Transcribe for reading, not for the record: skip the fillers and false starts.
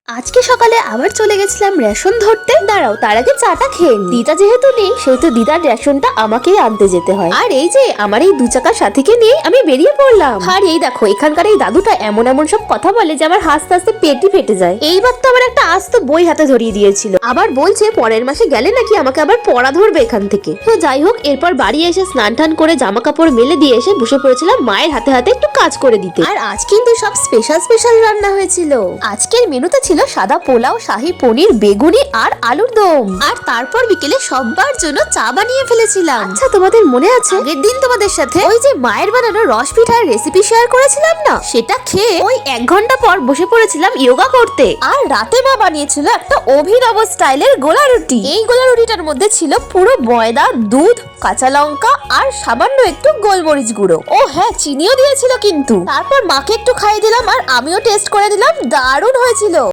আজকে সকালে আবার চলে গেছিলাম রেশন ধরতে। দাঁড়াও, তার আগে চাটা খেয়ে নিই। দিদা যেহেতু নেই সেহেতু দিদার রেশনটা আমাকেই আনতে যেতে হয়। আর এই যে আমার এই 2 চাকার সাথীকে নিয়ে আমি বেরিয়ে পড়লাম। আর এই দেখো, এখানকার এই দাদুটা এমন এমন সব কথা বলে যে আমার হাসতে হাসতে পেটই ফেটে যায়। এইবার তো আমার একটা আস্ত বই হাতে ধরিয়ে দিয়েছিল, আবার বলছে পরের মাসে গেলে নাকি আমাকে আবার পড়া ধরবে এখান থেকে। তো যাই হোক, এরপর বাড়ি এসে স্নান টান করে জামা কাপড় মেলে দিয়ে এসে বসে পড়েছিলাম মায়ের হাতে হাতে একটু কাজ করে দিতে। আর আজ কিন্তু সব স্পেশাল স্পেশাল রান্না হয়েছিল। আজকের মেনুতে ছিল সাদা পোলাও, শাহী পনির, বেগুনি আর আলুর দম। আর তারপর বিকেলে সবার জন্য চা বানিয়ে ফেলেছিলাম। আচ্ছা, তোমাদের মনে আছে আগের দিন তোমাদের সাথে ওই যে মায়ের বানানো রস পিঠার রেসিপি শেয়ার করেছিলাম না? সেটা খেয়ে ওই 1 ঘন্টা পর বসে পড়েছিলাম ইয়োগা করতে। আর রাতে মা বানিয়েছিল একটা অভিনব স্টাইলের গোলা রুটি। এই গোলা রুটিটার মধ্যে ছিল পুরো ময়দা, দুধ, কাঁচা লঙ্কা আর সামান্য একটু গোলমরিচ গুঁড়ো। ও হ্যাঁ, চিনিও দিয়েছিল কিন্তু। তারপর মাকে একটু খাইয়ে দিলাম আর আমিও টেস্ট করে দিলাম, দারুণ হয়েছিল।